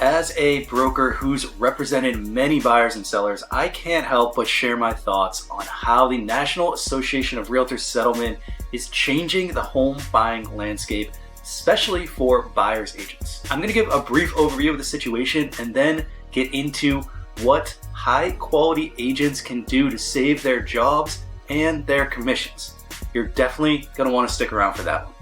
As a broker who's represented many buyers and sellers, I can't help but share my thoughts on how the National Association of Realtors settlement is changing the home buying landscape, especially for buyer's agents. I'm going to give a brief overview of the situation and then get into what high quality agents can do to save their jobs and their commissions. You're definitely going to want to stick around for that one.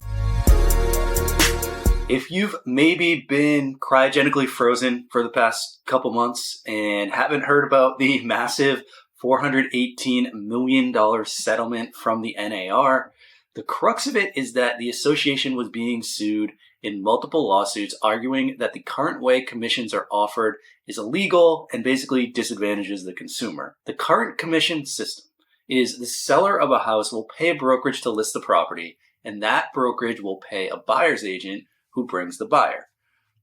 If you've maybe been cryogenically frozen for the past couple months and haven't heard about the massive $418 million settlement from the NAR, the crux of it is that the association was being sued in multiple lawsuits, arguing that the current way commissions are offered is illegal and basically disadvantages the consumer. The current commission system is the seller of a house will pay a brokerage to list the property, and that brokerage will pay a buyer's agent who brings the buyer.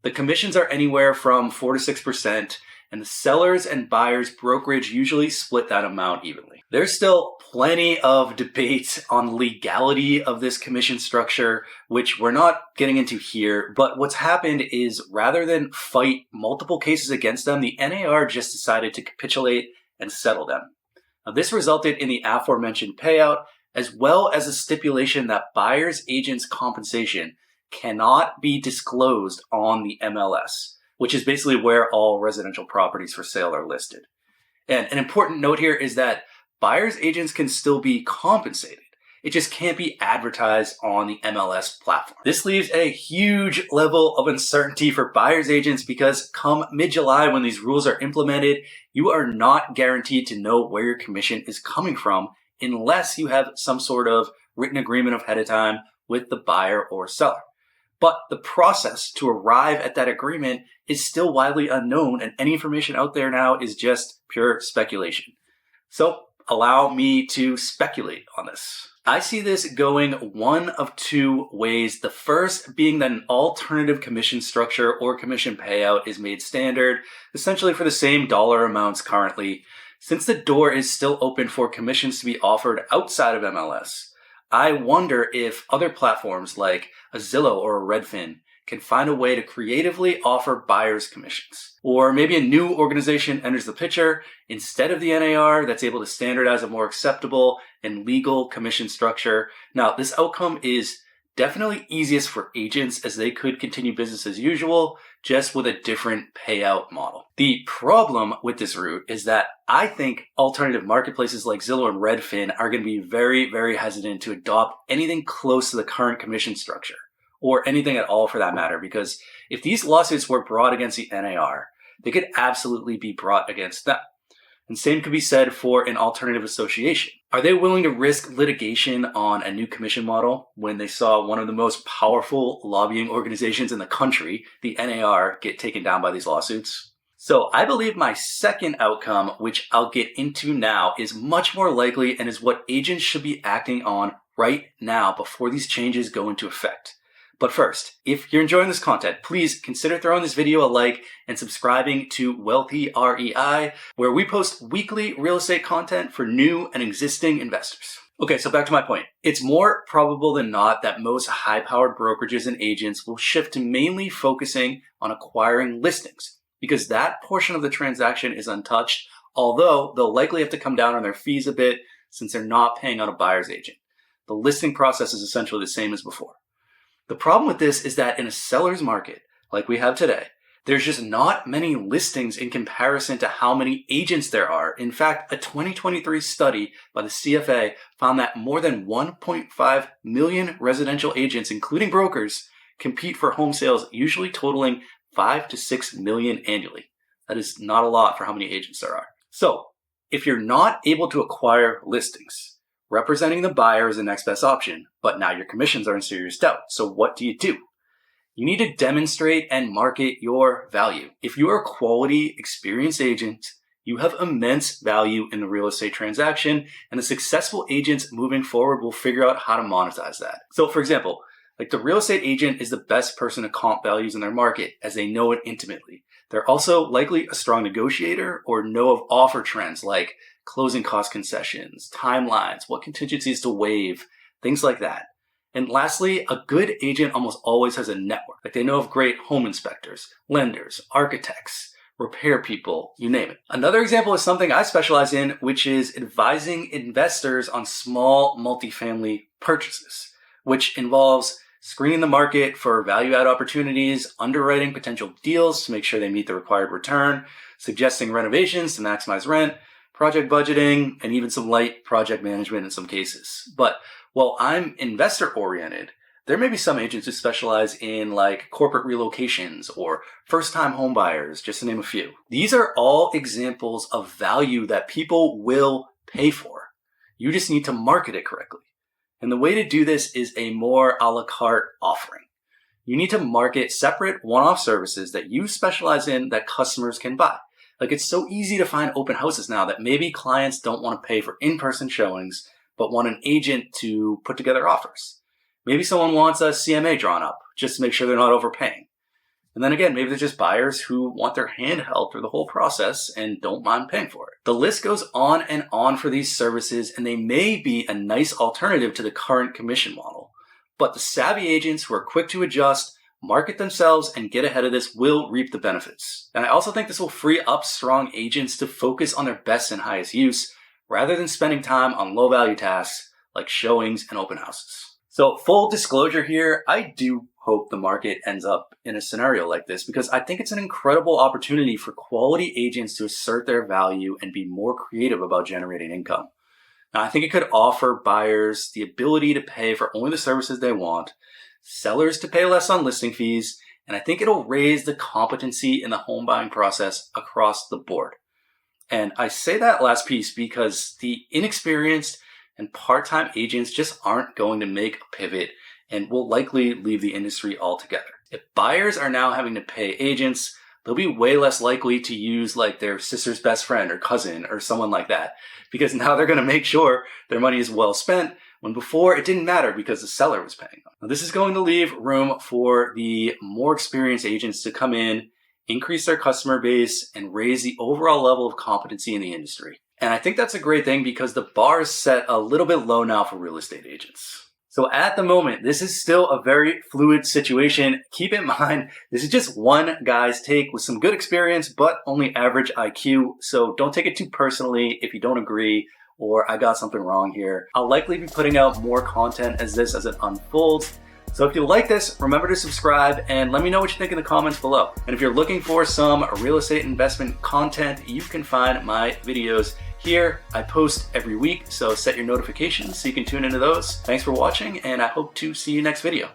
The commissions are anywhere from 4 to 6%, and the sellers and buyers brokerage usually split that amount evenly. There's still plenty of debate on the legality of this commission structure, which we're not getting into here, but what's happened is rather than fight multiple cases against them, the NAR just decided to capitulate and settle them. Now, this resulted in the aforementioned payout, as well as a stipulation that buyer's agent's compensation cannot be disclosed on the MLS, which is basically where all residential properties for sale are listed. And an important note here is that buyer's agents can still be compensated. It just can't be advertised on the MLS platform. This leaves a huge level of uncertainty for buyer's agents because come mid-July, when these rules are implemented, you are not guaranteed to know where your commission is coming from unless you have some sort of written agreement ahead of time with the buyer or seller. But the process to arrive at that agreement is still widely unknown, and any information out there now is just pure speculation. So allow me to speculate on this. I see this going one of two ways. The first being that an alternative commission structure or commission payout is made standard, essentially for the same dollar amounts currently. Since the door is still open for commissions to be offered outside of MLS, I wonder if other platforms like a Zillow or a Redfin can find a way to creatively offer buyers commissions. Or maybe a new organization enters the picture instead of the NAR that's able to standardize a more acceptable and legal commission structure. Now, this outcome is definitely easiest for agents as they could continue business as usual, just with a different payout model. The problem with this route is that I think alternative marketplaces like Zillow and Redfin are going to be very, very hesitant to adopt anything close to the current commission structure, or anything at all for that matter, because if these lawsuits were brought against the NAR, they could absolutely be brought against them. And same could be said for an alternative association. Are they willing to risk litigation on a new commission model when they saw one of the most powerful lobbying organizations in the country, the NAR, get taken down by these lawsuits? So I believe my second outcome, which I'll get into now, is much more likely and is what agents should be acting on right now before these changes go into effect. But first, if you're enjoying this content, please consider throwing this video a like and subscribing to Wealthy REI, where we post weekly real estate content for new and existing investors. Okay, so back to my point. It's more probable than not that most high-powered brokerages and agents will shift to mainly focusing on acquiring listings, because that portion of the transaction is untouched, although they'll likely have to come down on their fees a bit since they're not paying out a buyer's agent. The listing process is essentially the same as before. The problem with this is that in a seller's market, like we have today, there's just not many listings in comparison to how many agents there are. In fact, a 2023 study by the CFA found that more than 1.5 million residential agents, including brokers, compete for home sales, usually totaling 5 to 6 million annually. That is not a lot for how many agents there are. So if you're not able to acquire listings, representing the buyer is the next best option, but now your commissions are in serious doubt. So what do? You need to demonstrate and market your value. If you are a quality, experienced agent, you have immense value in the real estate transaction, and the successful agents moving forward will figure out how to monetize that. So for example, like the real estate agent is the best person to comp values in their market as they know it intimately. They're also likely a strong negotiator or know of offer trends like closing cost concessions, timelines, what contingencies to waive, things like that. And lastly, a good agent almost always has a network. Like they know of great home inspectors, lenders, architects, repair people, you name it. Another example is something I specialize in, which is advising investors on small multifamily purchases, which involves screening the market for value-add opportunities, underwriting potential deals to make sure they meet the required return, suggesting renovations to maximize rent, project budgeting, and even some light project management in some cases. But while I'm investor-oriented, there may be some agents who specialize in like corporate relocations or first-time home buyers, just to name a few. These are all examples of value that people will pay for. You just need to market it correctly. And the way to do this is a more a la carte offering. You need to market separate one-off services that you specialize in that customers can buy. Like it's so easy to find open houses now that maybe clients don't want to pay for in-person showings, but want an agent to put together offers. Maybe someone wants a CMA drawn up just to make sure they're not overpaying. And then again, maybe they're just buyers who want their hand held through the whole process and don't mind paying for it. The list goes on and on for these services, and they may be a nice alternative to the current commission model. But the savvy agents who are quick to adjust, market themselves, and get ahead of this will reap the benefits. And I also think this will free up strong agents to focus on their best and highest use, rather than spending time on low-value tasks like showings and open houses. So full disclosure here, I do hope the market ends up in a scenario like this because I think it's an incredible opportunity for quality agents to assert their value and be more creative about generating income. Now, I think it could offer buyers the ability to pay for only the services they want, sellers to pay less on listing fees, and I think it'll raise the competency in the home buying process across the board. And I say that last piece because the inexperienced and part-time agents just aren't going to make a pivot and will likely leave the industry altogether. If buyers are now having to pay agents, they'll be way less likely to use like their sister's best friend or cousin or someone like that, because now they're going to make sure their money is well spent when before it didn't matter because the seller was paying them. Now, this is going to leave room for the more experienced agents to come in, increase their customer base, and raise the overall level of competency in the industry. And I think that's a great thing because the bar is set a little bit low now for real estate agents. So at the moment, this is still a very fluid situation. Keep in mind, this is just one guy's take with some good experience, but only average IQ. So don't take it too personally if you don't agree or I got something wrong here. I'll likely be putting out more content as it unfolds. So if you like this, remember to subscribe and let me know what you think in the comments below. And if you're looking for some real estate investment content, you can find my videos here. I post every week, so set your notifications so you can tune into those. Thanks for watching, and I hope to see you next video.